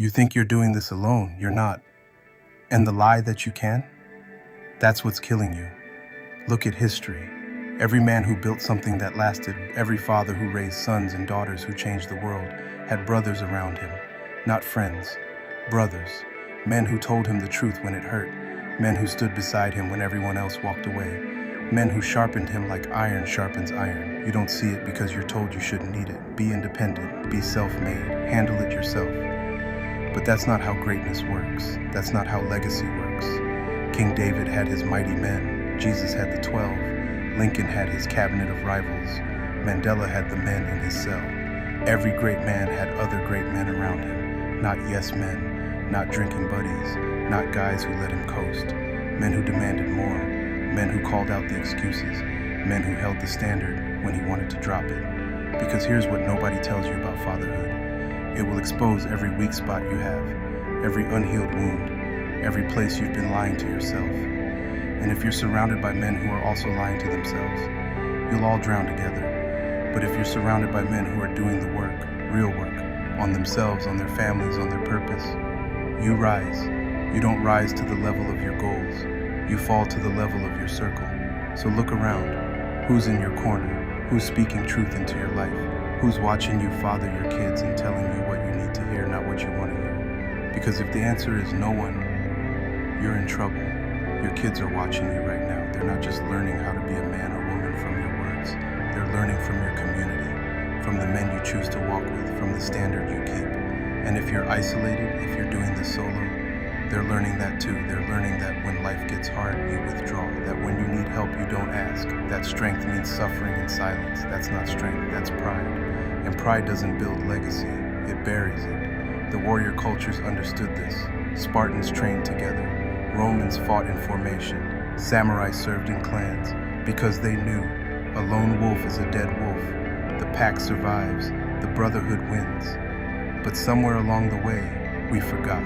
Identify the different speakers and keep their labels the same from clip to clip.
Speaker 1: You think you're doing this alone. You're not. And the lie that you can? That's what's killing you. Look at history. Every man who built something that lasted, every father who raised sons and daughters who changed the world, had brothers around him. Not friends, brothers. Men who told him the truth when it hurt. Men who stood beside him when everyone else walked away. Men who sharpened him like iron sharpens iron. You don't see it because you're told you shouldn't need it. Be independent, be self-made, handle it yourself. But that's not how greatness works. That's not how legacy works. King David had his mighty men. Jesus had the 12. Lincoln had his cabinet of rivals. Mandela had the men in his cell. Every great man had other great men around him. Not yes men, not drinking buddies, not guys who let him coast. Men who demanded more, men who called out the excuses, men who held the standard when he wanted to drop it. Because here's what nobody tells you about fatherhood. It will expose every weak spot you have, every unhealed wound, every place you've been lying to yourself. And if you're surrounded by men who are also lying to themselves, you'll all drown together. But if you're surrounded by men who are doing the work, real work, on themselves, on their families, on their purpose, you rise. You don't rise to the level of your goals. You fall to the level of your circle. So look around. Who's in your corner? Who's speaking truth into your life? Who's watching you father your kids and telling you what you need to hear, not what you want to hear? Because if the answer is no one, you're in trouble. Your kids are watching you right now. They're not just learning how to be a man or woman from your words. They're learning from your community, from the men you choose to walk with, from the standard you keep. And if you're isolated, if you're doing this solo, they're learning that too. They're learning that when life gets hard, you withdraw. That when you need help, you don't ask. That strength means suffering in silence. That's not strength, that's pride. And pride doesn't build legacy, it buries it. The warrior cultures understood this. Spartans trained together. Romans fought in formation. Samurai served in clans. Because they knew a lone wolf is a dead wolf. The pack survives, the brotherhood wins. But somewhere along the way, we forgot.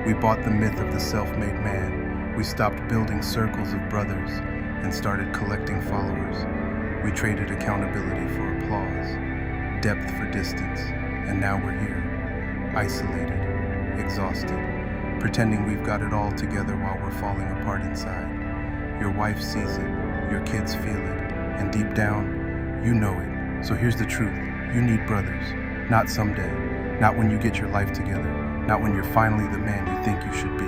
Speaker 1: We bought the myth of the self-made man. We stopped building circles of brothers and started collecting followers. We traded accountability for applause, depth for distance, and now we're here, isolated, exhausted, pretending we've got it all together while we're falling apart inside. Your wife sees it, your kids feel it, and deep down, you know it. So here's the truth, you need brothers, not someday, not when you get your life together, not when you're finally the man you think you should be.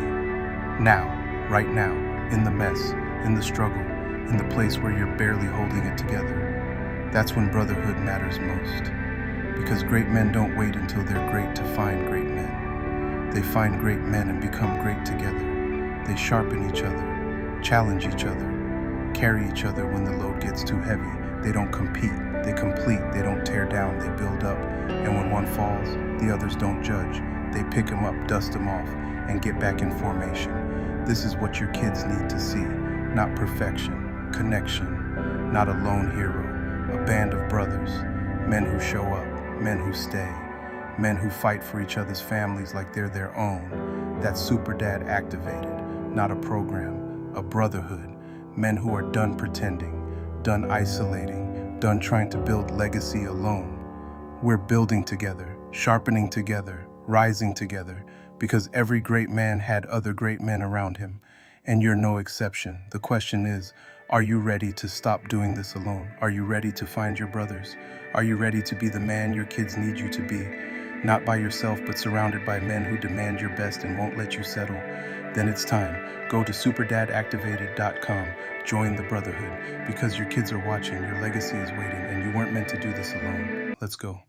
Speaker 1: Now, right now, in the mess, in the struggle, in the place where you're barely holding it together. That's when brotherhood matters most. Because great men don't wait until they're great to find great men. They find great men and become great together. They sharpen each other, challenge each other, carry each other when the load gets too heavy. They don't compete, they complete, they don't tear down, they build up. And when one falls, the others don't judge. They pick him up, dust him off, and get back in formation. This is what your kids need to see. Not perfection, connection. Not a lone hero, a band of brothers. Men who show up, men who stay. Men who fight for each other's families like they're their own. That's SuperDad activated, not a program, a brotherhood. Men who are done pretending, done isolating, done trying to build legacy alone. We're building together, sharpening together, rising together, because every great man had other great men around him, and you're no exception. The question is, are you ready to stop doing this alone? Are you ready to find your brothers? Are you ready to be the man your kids need you to be? Not by yourself, but surrounded by men who demand your best and won't let you settle. Then it's time. Go to SuperDadActivated.com. Join the brotherhood, because your kids are watching, your legacy is waiting, and you weren't meant to do this alone. Let's go.